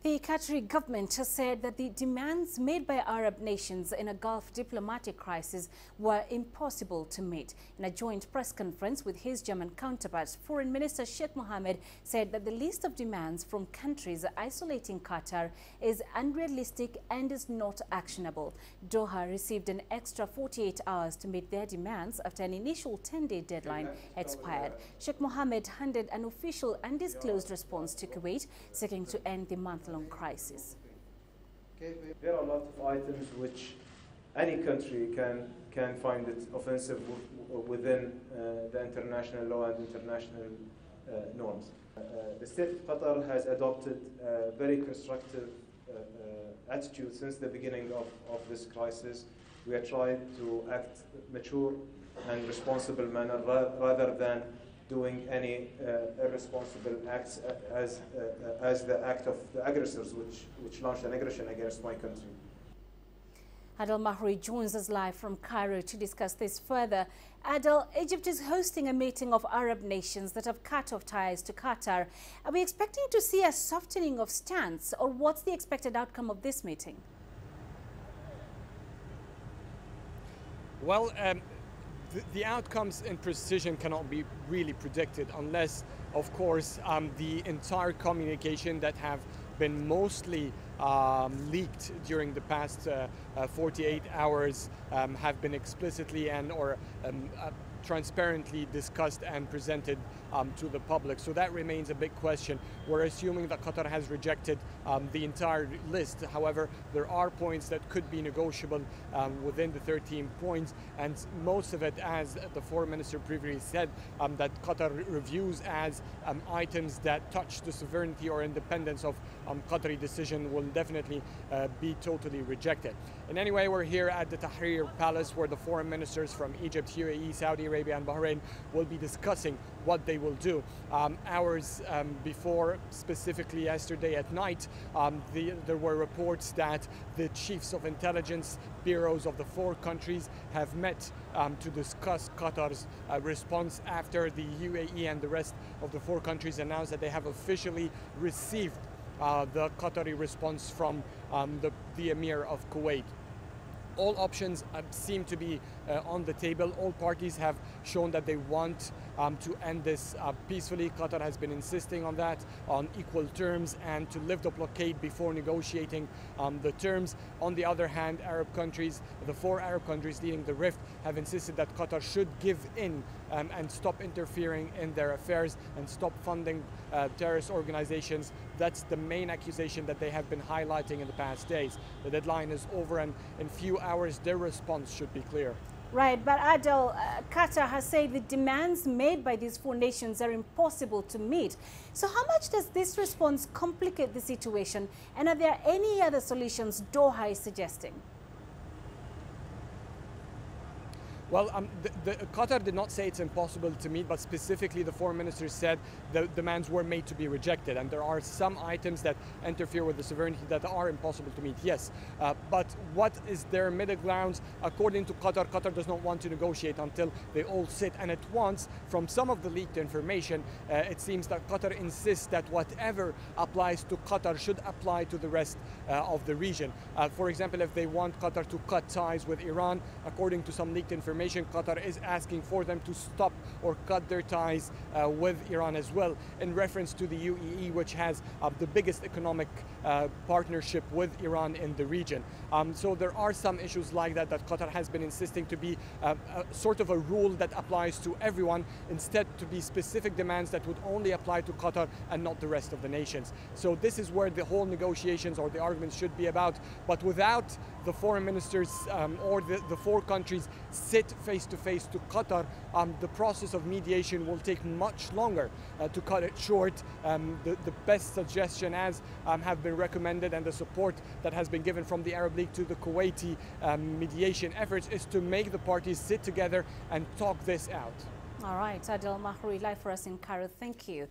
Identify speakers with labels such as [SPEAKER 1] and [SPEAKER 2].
[SPEAKER 1] The Qatari government has said that the demands made by Arab nations in a Gulf diplomatic crisis were impossible to meet. In a joint press conference with his German counterpart, Foreign Minister Sheikh Mohammed said that the list of demands from countries isolating Qatar is unrealistic and is not actionable. Doha received an extra 48 hours to meet their demands after an initial 10-day deadline expired. Sheikh Mohammed handed an official undisclosed response to Kuwait, seeking to end the month-long crisis.
[SPEAKER 2] There are a lot of items which any country can find it offensive within the international law and international norms. The state of Qatar has adopted a very constructive attitude since the beginning of this crisis. We are trying to act mature and responsible manner rather than doing any irresponsible acts as the act of the aggressors which launched an aggression against my country.
[SPEAKER 1] Adel Mahri joins us live from Cairo to discuss this further. Adel, Egypt is hosting a meeting of Arab nations that have cut off ties to Qatar. Are we expecting to see a softening of stance, or what's the expected outcome of this meeting?
[SPEAKER 3] Well, the outcomes in precision cannot be really predicted unless, of course, the entire communication that have been mostly leaked during the past 48 hours have been explicitly or transparently discussed and presented to the public. So that remains a big question. We're assuming that Qatar has rejected the entire list. However, there are points that could be negotiable within the 13 points, and most of it, as the foreign minister previously said, that Qatar reviews as items that touch the sovereignty or independence of Qatari decision will definitely be totally rejected. And anyway, we're here at the Tahrir Palace where the foreign ministers from Egypt, UAE, Saudi Arabia and Bahrain will be discussing what they will do. Hours before, specifically yesterday at night, there were reports that the chiefs of intelligence bureaus of the four countries have met to discuss Qatar's response after the UAE and the rest of the four countries announced that they have officially received the Qatari response from the Emir of Kuwait. All options seem to be on the table. All parties have shown that they want to end this peacefully. Qatar has been insisting on that, on equal terms, and to lift the blockade before negotiating the terms. On the other hand, Arab countries, the four Arab countries leading the rift, have insisted that Qatar should give in and stop interfering in their affairs and stop funding terrorist organizations. That's the main accusation that they have been highlighting in the past days. The deadline is over, and in few hours their response should be clear.
[SPEAKER 1] Right, but Adel, Qatar has said the demands made by these four nations are impossible to meet. So how much does this response complicate the situation, and are there any other solutions Doha is suggesting?
[SPEAKER 3] Well, Qatar did not say it's impossible to meet, but specifically the foreign minister said the demands were made to be rejected, and there are some items that interfere with the sovereignty that are impossible to meet, yes. But what is their middle ground? According to Qatar, Qatar does not want to negotiate until they all sit, and at once, from some of the leaked information, it seems that Qatar insists that whatever applies to Qatar should apply to the rest of the region. For example, if they want Qatar to cut ties with Iran, according to some leaked information, Qatar is asking for them to stop or cut their ties with Iran as well, in reference to the UAE, which has the biggest economic partnership with Iran in the region. So there are some issues like that Qatar has been insisting to be sort of a rule that applies to everyone, instead to be specific demands that would only apply to Qatar and not the rest of the nations. So this is where the whole negotiations or the arguments should be about. But without the foreign ministers or the four countries sit face to face to Qatar, the process of mediation will take much longer. To cut it short, the best suggestion, as have been recommended, and the support that has been given from the Arab League to the Kuwaiti mediation efforts, is to make the parties sit together and talk this out.
[SPEAKER 1] All right, Adel Mahri, live for us in Cairo. Thank you.